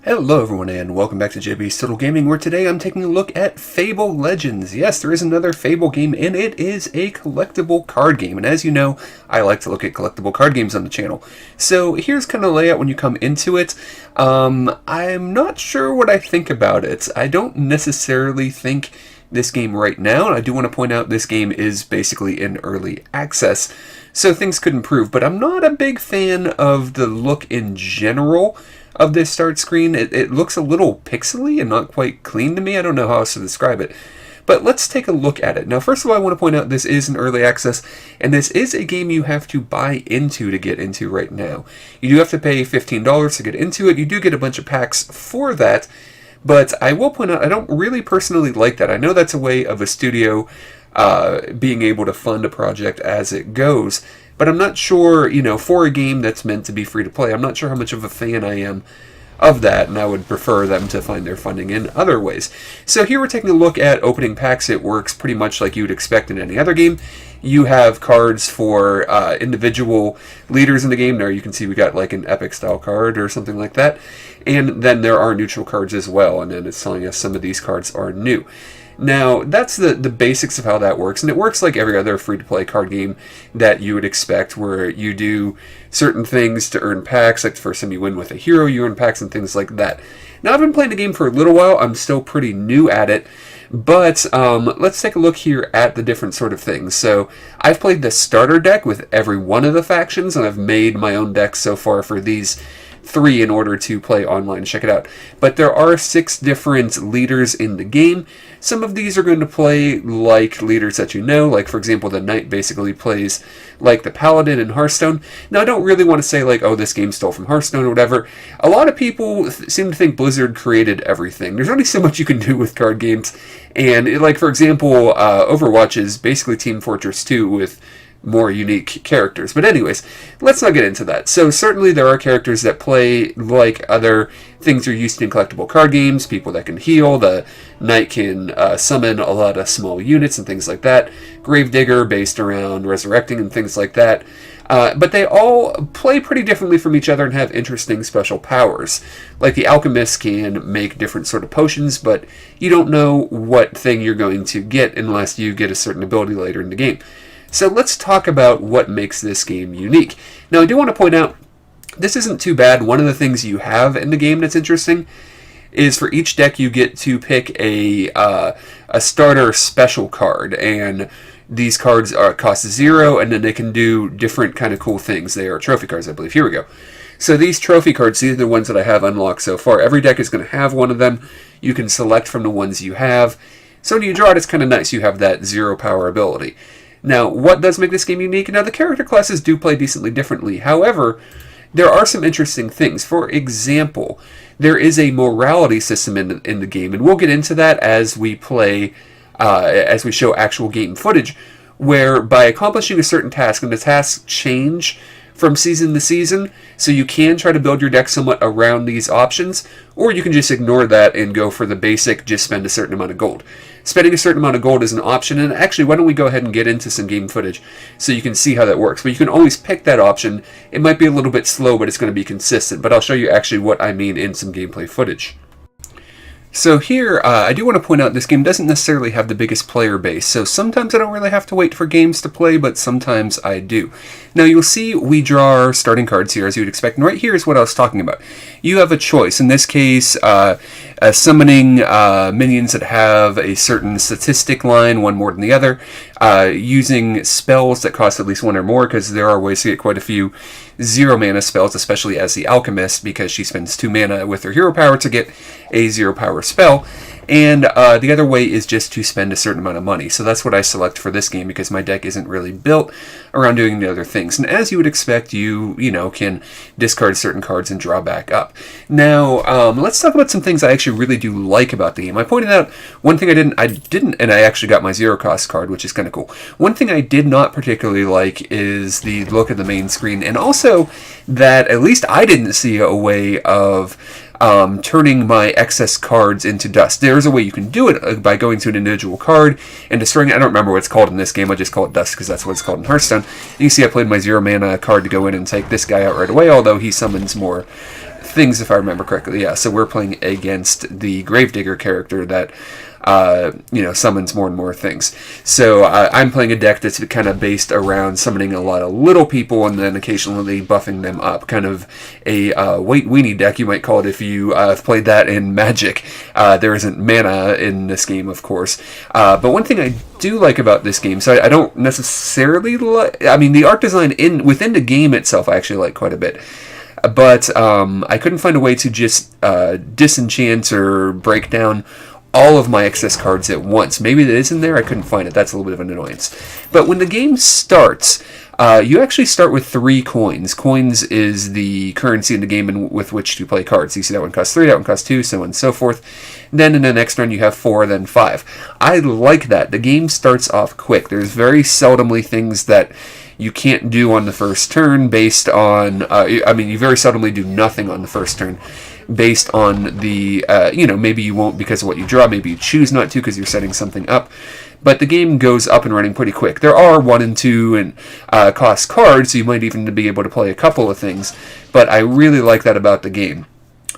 Hello everyone and welcome back to JB's Total Gaming, where today I'm taking a look at Fable Legends. Yes, there is another Fable game, and it is a collectible card game. And as you know, I like to look at collectible card games on the channel. So here's kind of the layout when you come into it. I'm not sure what I think about it. I don't necessarily think this game right now, and I do want to point out this game is basically in early access, so things could improve. But I'm not a big fan of the look in general of this start screen. It looks a little pixely and not quite clean to me. I don't know how else to describe it. But let's take a look at it. Now, first of all, I want to point out this is an early access, and this is a game you have to buy into to get into right now. You do have to pay $15 to get into it. You do get a bunch of packs for that, but I will point out I don't really personally like that. I know that's a way of a studio being able to fund a project as it goes, but I'm not sure, for a game that's meant to be free to play, I'm not sure how much of a fan I am of that, and I would prefer them to find their funding in other ways. So here we're taking a look at opening packs. It works pretty much like you would expect in any other game. You have cards for individual leaders in the game. There you can see we got like an epic style card or something like that. And then there are neutral cards as well, and then it's telling us some of these cards are new. Now, that's the basics of how that works, and it works like every other free-to-play card game that you would expect, where you do certain things to earn packs. Like the first time you win with a hero, you earn packs and things like that. Now, I've been playing the game for a little while. I'm still pretty new at it, but let's take a look here at the different sort of things. So, I've played the starter deck with every one of the factions, and I've made my own deck so far for these 3 in order to play online. Check it out. But there are 6 different leaders in the game. Some of these are going to play like leaders that you know. Like, for example, the Knight basically plays like the Paladin in Hearthstone. Now, I don't really want to say like, oh, this game stole from Hearthstone or whatever. A lot of people seem to think Blizzard created everything. There's only so much you can do with card games. And, like, for example, Overwatch is basically Team Fortress 2 with more unique characters. But anyways, let's not get into that. So certainly there are characters that play like other things you're used to in collectible card games. People that can heal. The Knight can summon a lot of small units and things like that. Gravedigger based around resurrecting and things like that. But they all play pretty differently from each other and have interesting special powers. Like the Alchemist can make different sort of potions, but you don't know what thing you're going to get unless you get a certain ability later in the game. So let's talk about what makes this game unique. Now, I do want to point out, this isn't too bad. One of the things you have in the game that's interesting is for each deck you get to pick a starter special card, and these cards cost 0, and then they can do different kind of cool things. They are trophy cards, I believe. Here we go. So these trophy cards, these are the ones that I have unlocked so far. Every deck is going to have one of them. You can select from the ones you have. So when you draw it, it's kind of nice. You have that 0 power ability. Now, what does make this game unique? Now, the character classes do play decently differently. However, there are some interesting things. For example, there is a morality system in the game, and we'll get into that as we play, as we show actual game footage, where by accomplishing a certain task, and the tasks change from season to season, so you can try to build your deck somewhat around these options, or you can just ignore that and go for the basic, just spend a certain amount of gold. Spending a certain amount of gold is an option, and actually, why don't we go ahead and get into some game footage so you can see how that works. But you can always pick that option. It might be a little bit slow, but it's going to be consistent. But I'll show you actually what I mean in some gameplay footage. So here, I do want to point out this game doesn't necessarily have the biggest player base, so sometimes I don't really have to wait for games to play, but sometimes I do. Now you'll see we draw our starting cards here as you would expect, and right here is what I was talking about. You have a choice, in this case, summoning minions that have a certain statistic line, one more than the other, using spells that cost at least 1 or more, because there are ways to get quite a few 0 mana spells, especially as the Alchemist, because she spends 2 mana with her hero power to get a 0 power spell. And the other way is just to spend a certain amount of money. So that's what I select for this game, because my deck isn't really built around doing the other things. And as you would expect, you can discard certain cards and draw back up. Now, let's talk about some things I actually really do like about the game. I pointed out one thing I didn't, and I actually got my 0 cost card, which is kind of cool. One thing I did not particularly like is the look of the main screen, and also that at least I didn't see a way of turning my excess cards into dust. There's a way you can do it by going to an individual card and destroying it. I don't remember what it's called in this game. I just call it dust because that's what it's called in Hearthstone. And you see I played my 0 mana card to go in and take this guy out right away, although he summons more things, if I remember correctly. Yeah, so we're playing against the Gravedigger character that summons more and more things. So I'm playing a deck that's kind of based around summoning a lot of little people and then occasionally buffing them up. Kind of a White Weenie deck, you might call it, if you have played that in Magic. There isn't mana in this game, of course. But one thing I do like about this game, so I don't necessarily like, I mean, the art design within the game itself I actually like quite a bit. But I couldn't find a way to just disenchant or break down all of my excess cards at once. Maybe it is in there, I couldn't find it. That's a little bit of an annoyance. But when the game starts, you actually start with 3 coins. Coins is the currency in the game with which to play cards. You see that one costs 3, that one costs 2, so on and so forth. Then in the next turn you have 4, then 5. I like that. The game starts off quick. There's very seldomly things that you can't do on the first turn based on, you very seldomly do nothing on the first turn based on the, maybe you won't because of what you draw, maybe you choose not to because you're setting something up, but the game goes up and running pretty quick. There are 1 and 2 and cost cards, so you might even be able to play a couple of things, but I really like that about the game.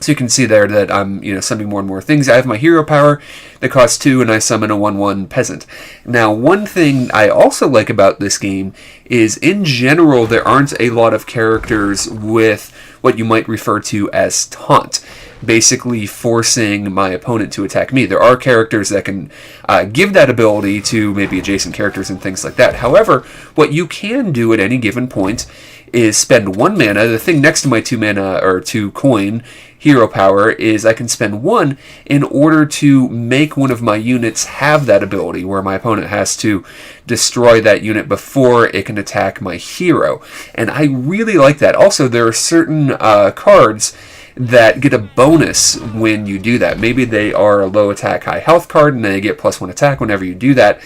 So you can see there that I'm, summoning more and more things. I have my hero power that costs 2, and I summon a 1/1 peasant. Now, one thing I also like about this game is, in general, there aren't a lot of characters with what you might refer to as taunt, basically forcing my opponent to attack me. There are characters that can give that ability to maybe adjacent characters and things like that. However, what you can do at any given point is spend 1 mana. The thing next to my 2 mana or 2 coin hero power is I can spend 1 in order to make one of my units have that ability, where my opponent has to destroy that unit before it can attack my hero. And I really like that. Also, there are certain cards that get a bonus when you do that. Maybe they are a low attack, high health card, and they get +1 attack whenever you do that.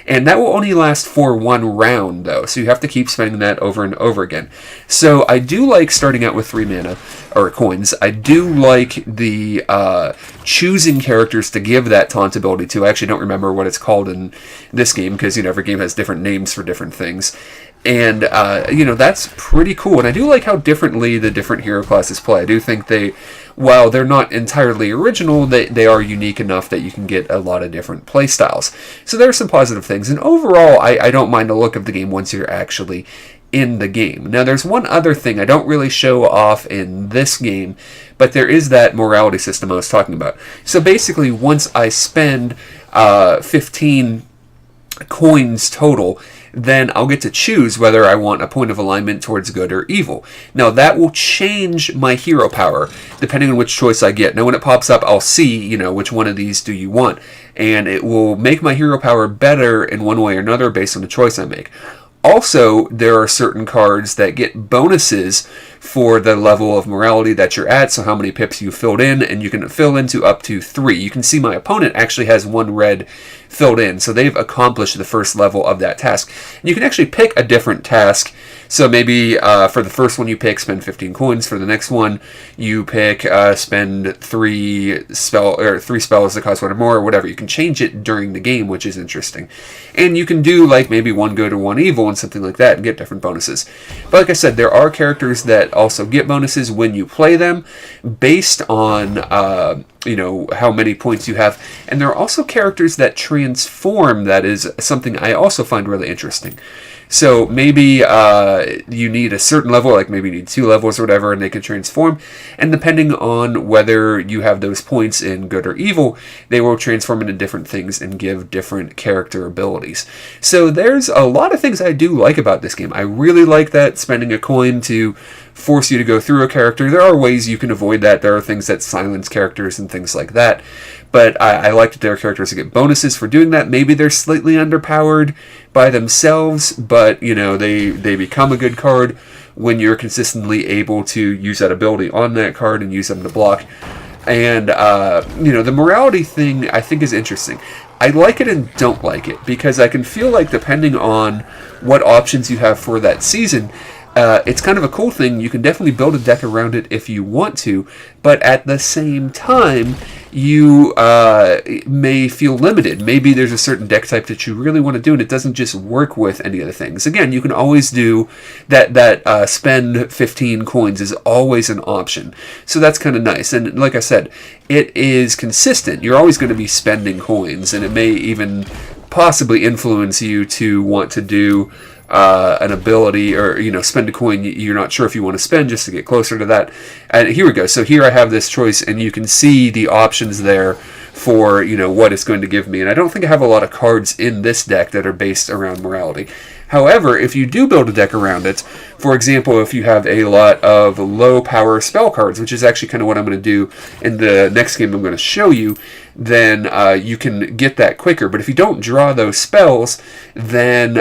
And that will only last for 1 round, though, so you have to keep spending that over and over again. So I do like starting out with 3 mana, or coins. I do like the choosing characters to give that taunt ability to. I actually don't remember what it's called in this game, because, every game has different names for different things. And, that's pretty cool. And I do like how differently the different hero classes play. I do think while they're not entirely original, they are unique enough that you can get a lot of different play styles. So there are some positive things. And overall, I don't mind the look of the game once you're actually in the game. Now, there's one other thing I don't really show off in this game, but there is that morality system I was talking about. So basically, once I spend 15 coins total, then I'll get to choose whether I want a point of alignment towards good or evil. Now, that will change my hero power depending on which choice I get. Now, when it pops up, I'll see, which one of these do you want, and it will make my hero power better in one way or another based on the choice I make. Also, there are certain cards that get bonuses for the level of morality that you're at, so how many pips you filled in, and you can fill into up to 3. You can see my opponent actually has 1 red filled in, so they've accomplished the first level of that task. And you can actually pick a different task, so maybe for the first one you pick, spend 15 coins. For the next one, you pick, spend 3 spells that cost 1 or more, or whatever. You can change it during the game, which is interesting. And you can do, maybe 1 good or 1 evil and something like that and get different bonuses. But like I said, there are characters that also get bonuses when you play them based on how many points you have. And there are also characters that transform. That is something I also find really interesting. So maybe you need a certain level, like maybe you need 2 levels or whatever, and they can transform. And depending on whether you have those points in good or evil, they will transform into different things and give different character abilities. So there's a lot of things I do like about this game. I really like that spending a coin to force you to go through a character. There are ways you can avoid that. There are things that silence characters and things like that. But I like that there are characters that get bonuses for doing that. Maybe they're slightly underpowered by themselves, but, they become a good card when you're consistently able to use that ability on that card and use them to block. And, the morality thing I think is interesting. I like it and don't like it, because I can feel like depending on what options you have for that season, it's kind of a cool thing. You can definitely build a deck around it if you want to, but at the same time, you may feel limited. Maybe there's a certain deck type that you really want to do, and it doesn't just work with any of the things. Again, you can always do that. Spend 15 coins is always an option, so that's kind of nice. And like I said, it is consistent. You're always going to be spending coins, and it may even possibly influence you to want to do an ability, or spend a coin you're not sure if you want to spend just to get closer to that. And here we go. So here I have this choice, and you can see the options there for what it's going to give me. And I don't think I have a lot of cards in this deck that are based around morality. However, if you do build a deck around it, for example, if you have a lot of low power spell cards, which is actually kind of what I'm going to do in the next game I'm going to show you, then you can get that quicker. But if you don't draw those spells, then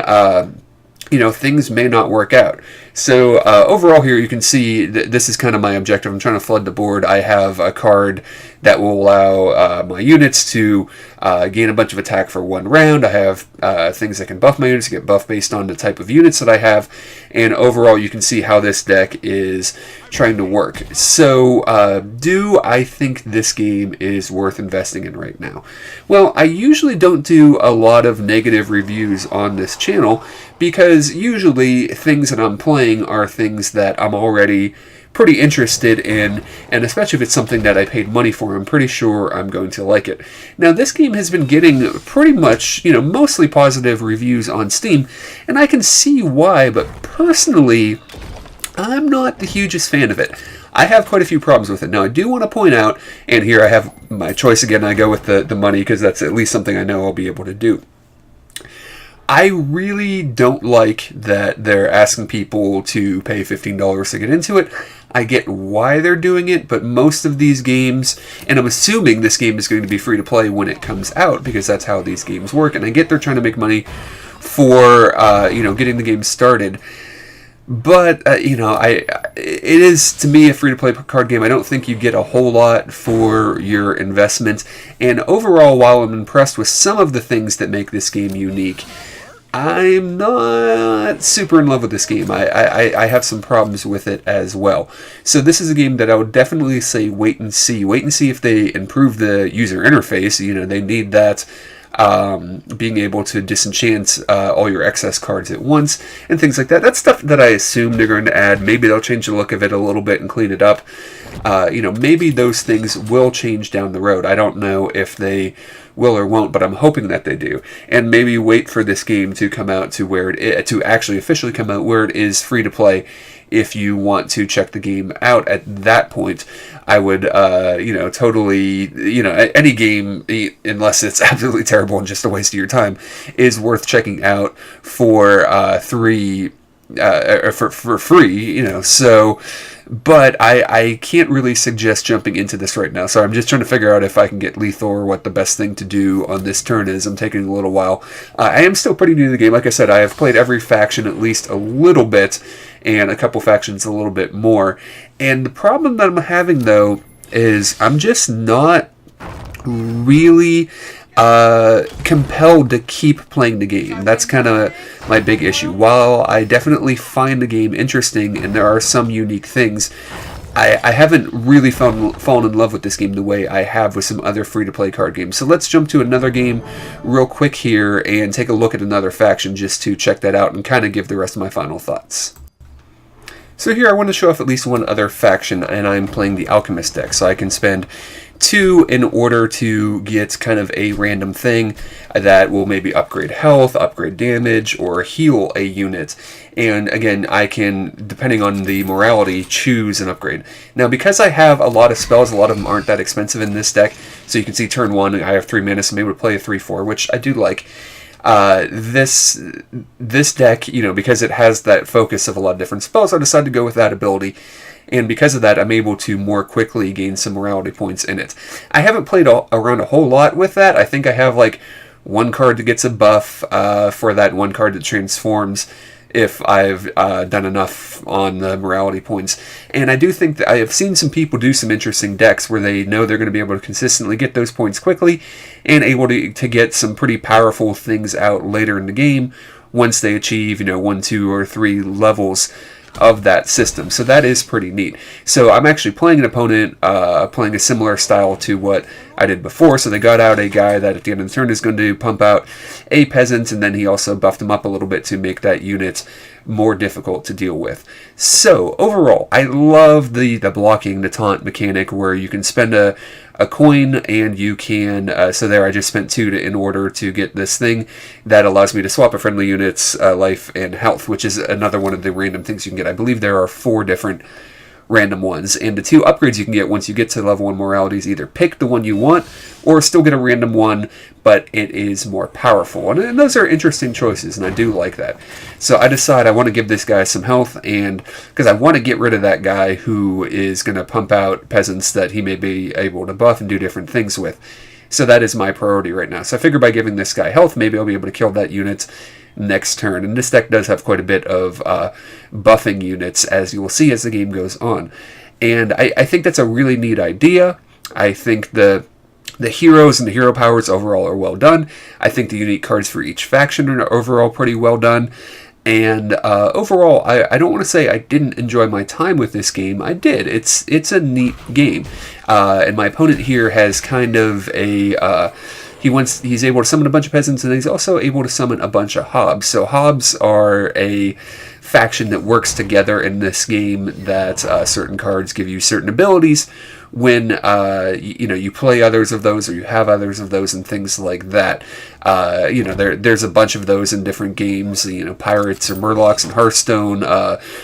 things may not work out. So overall here you can see that this is kind of my objective. I'm trying to flood the board. I have a card that will allow my units to gain a bunch of attack for 1 round. I have things that can buff my units, get buffed based on the type of units that I have. And overall you can see how this deck is trying to work. So do I think this game is worth investing in right now? Well, I usually don't do a lot of negative reviews on this channel, because usually things that I'm playing are things that I'm already pretty interested in, and especially if it's something that I paid money for, I'm pretty sure I'm going to like it. Now, this game has been getting pretty much, mostly positive reviews on Steam, and I can see why, but personally, I'm not the hugest fan of it. I have quite a few problems with it. Now, I do want to point out, and here I have my choice again, I go with the money, because that's at least something I know I'll be able to do. I really don't like that they're asking people to pay $15 to get into it. I get why they're doing it, but most of these games, and I'm assuming this game is going to be free to play when it comes out, because that's how these games work, and I get they're trying to make money for, getting the game started. But, it is, to me, a free-to-play card game. I don't think you get a whole lot for your investment. And overall, while I'm impressed with some of the things that make this game unique, I'm not super in love with this game. I have some problems with it as well. So this is a game that I would definitely say wait and see. Wait and see if they improve the user interface. They need that. Being able to disenchant all your excess cards at once and things like that. That's stuff that I assume they're going to add. Maybe they'll change the look of it a little bit and clean it up. Maybe those things will change down the road. I don't know if they will or won't, but I'm hoping that they do. And maybe wait for this game to come out to where to actually officially come out where it is free to play. If you want to check the game out at that point, I would, totally, any game, unless it's absolutely terrible and just a waste of your time, is worth checking out for for free, so, but I can't really suggest jumping into this right now, so I'm just trying to figure out if I can get lethal or what the best thing to do on this turn is. I'm taking a little while. I am still pretty new to the game. Like I said, I have played every faction at least a little bit, and a couple factions a little bit more, and the problem that I'm having, though, is I'm just not really compelled to keep playing the game. That's kind of my big issue. While I definitely find the game interesting and there are some unique things, I haven't really fallen in love with this game the way I have with some other free-to-play card games. So let's jump to another game real quick here and take a look at another faction just to check that out and kind of give the rest of my final thoughts. So here I want to show off at least one other faction, and I'm playing the Alchemist deck, so I can spend 2 in order to get kind of a random thing that will maybe upgrade health, upgrade damage, or heal a unit. And again, I can, depending on the morality, choose an upgrade. Now, because I have a lot of spells, a lot of them aren't that expensive in this deck, so you can see turn 1, I have 3 mana, so maybe we'll play a 3-4, which I do like. This deck, because it has that focus of a lot of different spells, I decided to go with that ability, and because of that, I'm able to more quickly gain some morality points in it. I haven't played around a whole lot with that. I think I have like 1 card that gets a buff for that, 1 card that transforms if I've done enough on the morality points. And I do think that I have seen some people do some interesting decks where they know they're going to be able to consistently get those points quickly and able to get some pretty powerful things out later in the game once they achieve, 1, 2, or 3 levels of that system. So that is pretty neat. So I'm actually playing an opponent playing a similar style to what I did before. So they got out a guy that at the end of the turn is going to pump out a peasant, and then he also buffed him up a little bit to make that unit more difficult to deal with. So overall, I love the blocking, the taunt mechanic, where you can spend a coin and you can, so there I just spent 2 in order to get this thing that allows me to swap a friendly unit's life and health, which is another one of the random things you can get. I believe there are 4 different random ones, and the 2 upgrades you can get once you get to level 1 morality is either pick the one you want or still get a random one, but it is more powerful, and those are interesting choices, and I do like that. So I decide I want to give this guy some health, and because I want to get rid of that guy who is going to pump out peasants that he may be able to buff and do different things with. So that is my priority right now. So I figure by giving this guy health, maybe I'll be able to kill that unit next turn. And this deck does have quite a bit of buffing units, as you will see as the game goes on. And I think that's a really neat idea. I think the heroes and the hero powers overall are well done. I think the unique cards for each faction are overall pretty well done. And overall, I don't want to say I didn't enjoy my time with this game. I did. It's a neat game. And my opponent here has kind of a... he's able to summon a bunch of peasants, and he's also able to summon a bunch of hobs. So hobs are a faction that works together in this game, that certain cards give you certain abilities when you play others of those, or you have others of those, and things like that. There's a bunch of those in different games. Pirates or Murlocs in Hearthstone,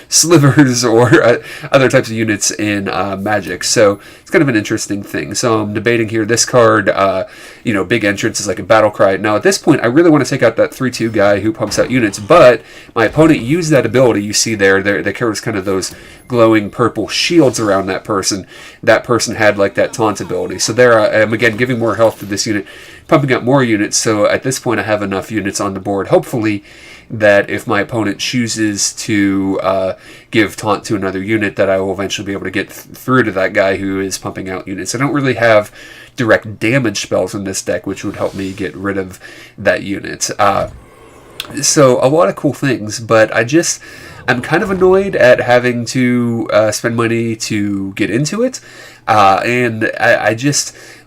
slivers or other types of units in Magic. So it's kind of an interesting thing. So I'm debating here. This card, big entrance is like a battle cry. Now at this point, I really want to take out that 3/2 guy who pumps out units, but my opponent used that ability. You see there carries kind of those glowing purple shields around that person. That person had like that taunt ability. So there I am again giving more health to this unit, pumping out more units. So at this point I have enough units on the board, hopefully, that if my opponent chooses to give taunt to another unit, that I will eventually be able to get through to that guy who is pumping out units. I don't really have direct damage spells in this deck, which would help me get rid of that unit. So a lot of cool things, but I'm kind of annoyed at having to spend money to get into it. And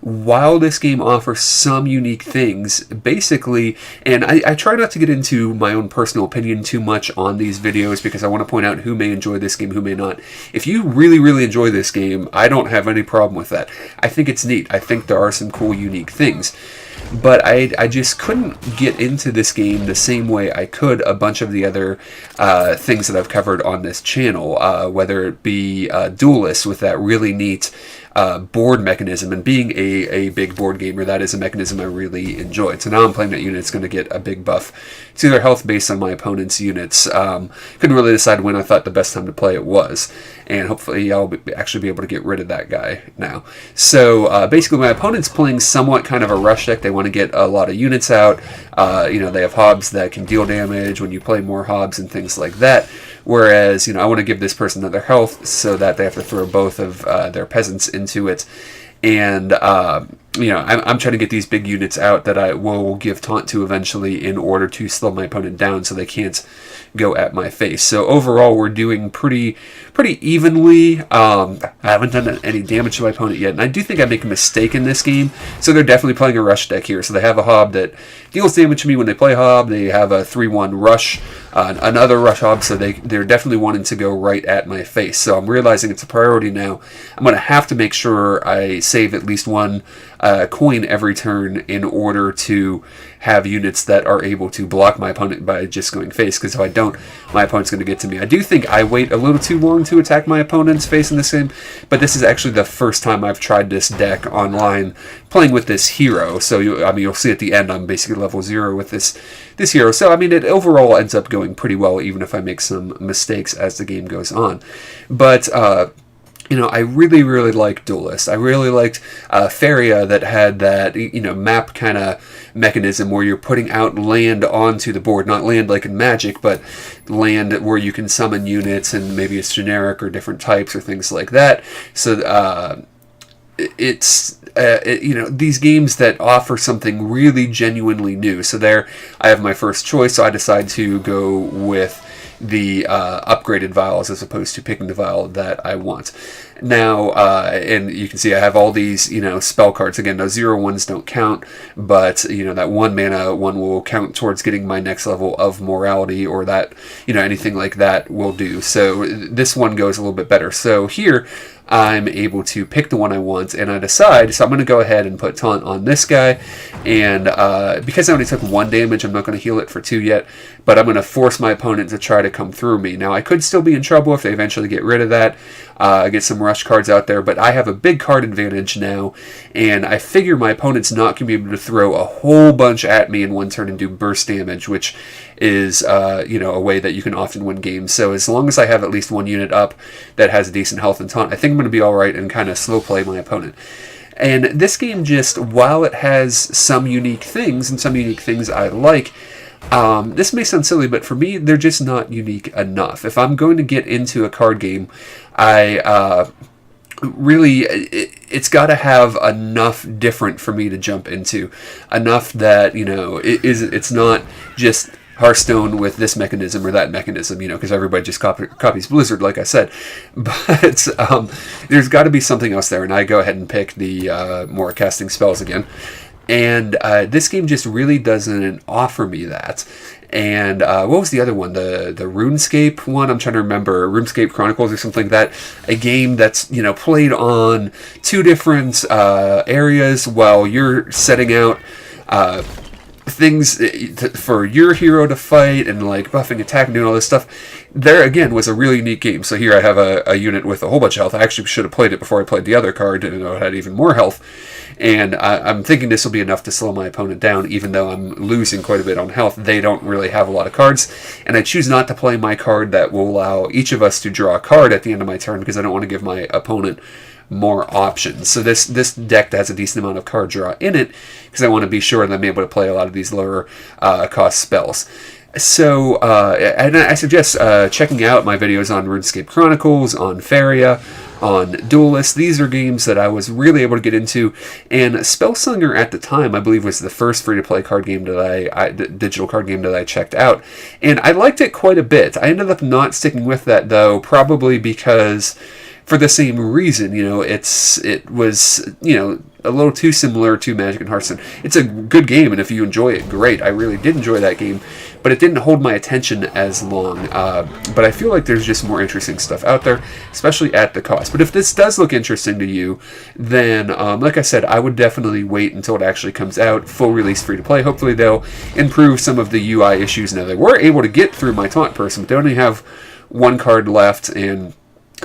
while this game offers some unique things, basically, and I try not to get into my own personal opinion too much on these videos, because I want to point out who may enjoy this game, who may not. If you really, really enjoy this game, I don't have any problem with that. I think it's neat. I think there are some cool, unique things. But I just couldn't get into this game the same way I could a bunch of the other things that I've covered on this channel, whether it be Duelist with that really neat board mechanism, and being a big board gamer, that is a mechanism I really enjoyed. So now I'm playing that unit. It's going to get a big buff to their health based on my opponent's units. Couldn't really decide when I thought the best time to play it was, and hopefully I'll actually be able to get rid of that guy now. So basically my opponent's playing somewhat kind of a rush deck. They want to get a lot of units out. They have hobs that can deal damage when you play more hobs and things like that. Whereas, I want to give this person another health so that they have to throw both of their peasants into it. And, I'm trying to get these big units out that I will give taunt to eventually in order to slow my opponent down so they can't go at my face. So overall, we're doing pretty evenly. I haven't done any damage to my opponent yet, and I do think I make a mistake in this game. So they're definitely playing a rush deck here. So they have a hob that deals damage to me when they play hob. They have a 3/1 rush, another rush hob, so they're definitely wanting to go right at my face. So I'm realizing it's a priority now. I'm going to have to make sure I save at least one coin every turn in order to have units that are able to block my opponent by just going face, because if I don't, my opponent's going to get to me. I do think I wait a little too long to attack my opponent's face in this game, but this is actually the first time I've tried this deck online playing with this hero. So you'll see at the end I'm basically level 0 with this hero. So it overall ends up going pretty well, even if I make some mistakes as the game goes on. But I really, really liked Duelist. I really liked Feria, that had that, map kind of mechanism where you're putting out land onto the board. Not land like in Magic, but land where you can summon units, and maybe it's generic or different types or things like that. So it's these games that offer something really genuinely new. So there I have my first choice. So I decide to go with the upgraded vials as opposed to picking the vial that I want. Now, and you can see I have all these, spell cards. Again, those 0/1s don't count, but, that 1 mana one will count towards getting my next level of morality, or that, anything like that will do. So this one goes a little bit better. So here, I'm able to pick the one I want, and I decide, so I'm going to go ahead and put Taunt on this guy, and because I only took 1 damage, I'm not going to heal it for 2 yet, but I'm going to force my opponent to try to come through me. Now, I could still be in trouble if they eventually get rid of that, get some rush cards out there, but I have a big card advantage now, and I figure my opponent's not going to be able to throw a whole bunch at me in one turn and do burst damage, which is, a way that you can often win games. So as long as I have at least 1 unit up that has a decent health and taunt, I think I'm going to be alright and kind of slow play my opponent. And this game just, while it has some unique things, and some unique things I like, this may sound silly, but for me, they're just not unique enough. If I'm going to get into a card game, it's got to have enough different for me to jump into. Enough that, it's not just Hearthstone with this mechanism or that mechanism, because everybody just copies Blizzard, like I said. But there's got to be something else there, and I go ahead and pick the more casting spells again. And this game just really doesn't offer me that. And what was the other one? The RuneScape one? I'm trying to remember. RuneScape Chronicles or something like that. A game that's, played on 2 different areas while you're setting out things for your hero to fight and like buffing, attack, and doing all this stuff. There again was a really neat game. So here I have a unit with a whole bunch of health. I actually should have played it before I played the other card, and it had even more health. And I'm thinking this will be enough to slow my opponent down, even though I'm losing quite a bit on health. They don't really have a lot of cards, and I choose not to play my card that will allow each of us to draw a card at the end of my turn, because I don't want to give my opponent more options. So this deck has a decent amount of card draw in it, because I want to be sure that I'm able to play a lot of these lower cost spells. So, and I suggest checking out my videos on RuneScape Chronicles, on Faria, on Duelist. These are games that I was really able to get into, and Spellslinger at the time, I believe, was the first free-to-play card game that digital card game that I checked out, and I liked it quite a bit. I ended up not sticking with that, though, probably because, for the same reason, it was, a little too similar to Magic and Hearthstone. It's a good game, and if you enjoy it, great. I really did enjoy that game, but it didn't hold my attention as long. But I feel like there's just more interesting stuff out there, especially at the cost. But if this does look interesting to you, then, like I said, I would definitely wait until it actually comes out, full release, free to play. Hopefully they'll improve some of the UI issues. Now, they were able to get through my taunt person, but they only have 1 card left, and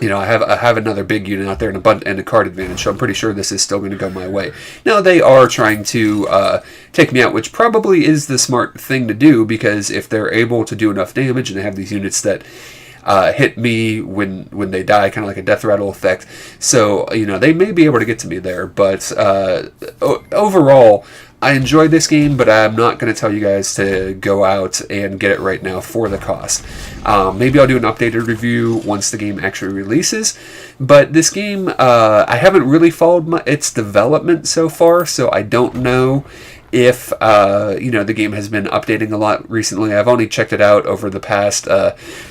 I have another big unit out there and a card advantage, so I'm pretty sure this is still going to go my way. Now, they are trying to take me out, which probably is the smart thing to do, because if they're able to do enough damage and they have these units that hit me when they die, kind of like a death rattle effect, so, they may be able to get to me there, but overall, I enjoyed this game, but I'm not going to tell you guys to go out and get it right now for the cost. Maybe I'll do an updated review once the game actually releases. But this game, I haven't really followed its development so far, so I don't know if the game has been updating a lot recently. I've only checked it out over the past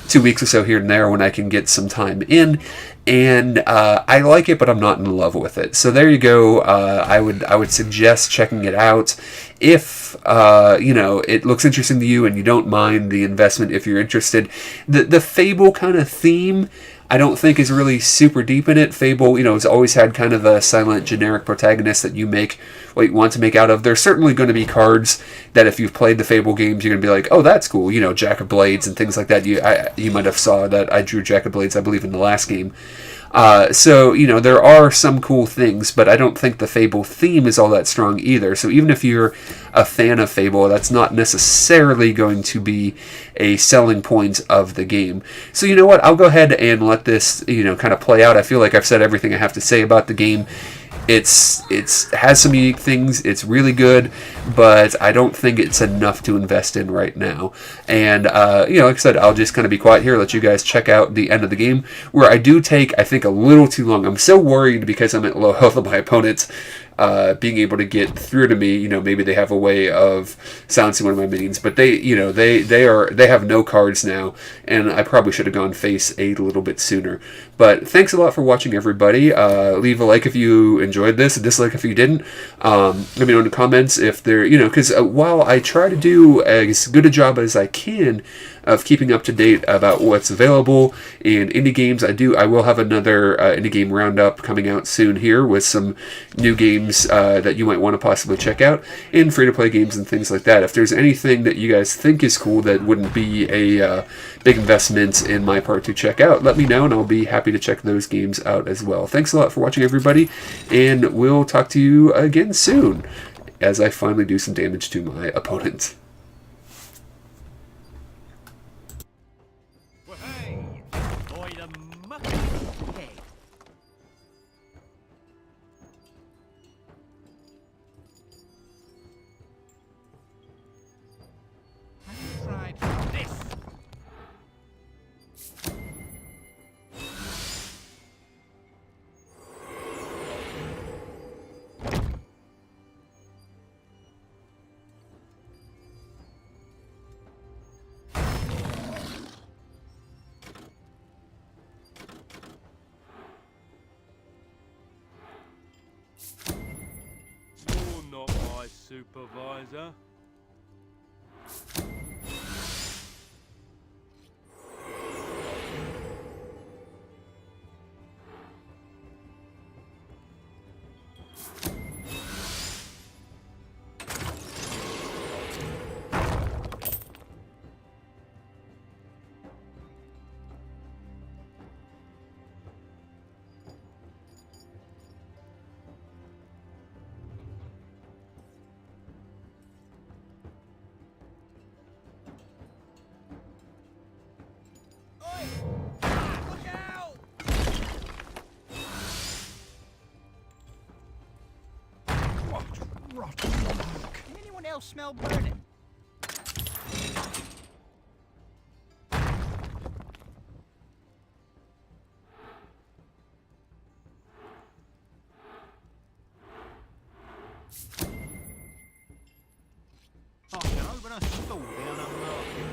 2 weeks or so here and there when I can get some time in. And I like it, but I'm not in love with it. So there you go. I would suggest checking it out if it looks interesting to you and you don't mind the investment. If you're interested, the Fable kind of theme, I don't think is really super deep in it. Fable, has always had kind of a silent, generic protagonist that you make what you want to make out of. There's certainly going to be cards that if you've played the Fable games, you're going to be like, oh, that's cool. Jack of Blades and things like that. You might have saw that I drew Jack of Blades, I believe, in the last game. So, there are some cool things, but I don't think the Fable theme is all that strong either. So even if you're a fan of Fable, that's not necessarily going to be a selling point of the game. So you know what? I'll go ahead and let this, kind of play out. I feel like I've said everything I have to say about the game. It has some unique things. It's really good, but I don't think it's enough to invest in right now. And like I said, I'll just kind of be quiet here, let you guys check out the end of the game, where I do take, I think, a little too long. I'm so worried because I'm at low health of my opponents. being able to get through to me. Maybe they have a way of silencing one of my minions, but they have no cards now, and I probably should have gone face a little bit sooner. But thanks a lot for watching, everybody. Leave a like if you enjoyed this, a dislike if you didn't. Let me know in the comments if they're, because while I try to do as good a job as I can of keeping up to date about what's available in indie games, I will have another indie game roundup coming out soon here with some new games that you might want to possibly check out, and free-to-play games and things like that. If there's anything that you guys think is cool that wouldn't be a big investment in my part to check out, let me know, and I'll be happy to check those games out as well. Thanks a lot for watching, everybody, and we'll talk to you again soon as I finally do some damage to my opponent. You're not my supervisor. Rotten work. Can anyone else smell burning? I can open a store down a market.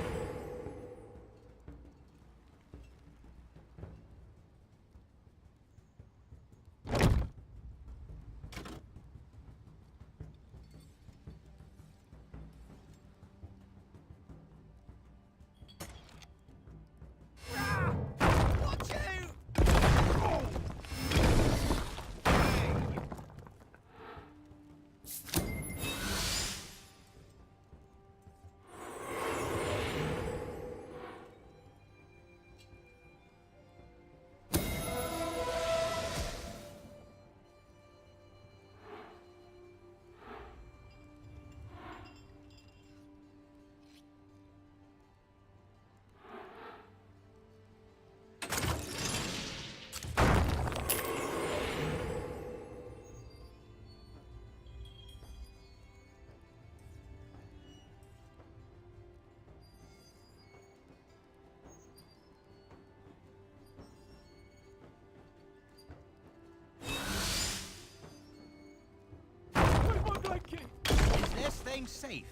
Is this thing safe?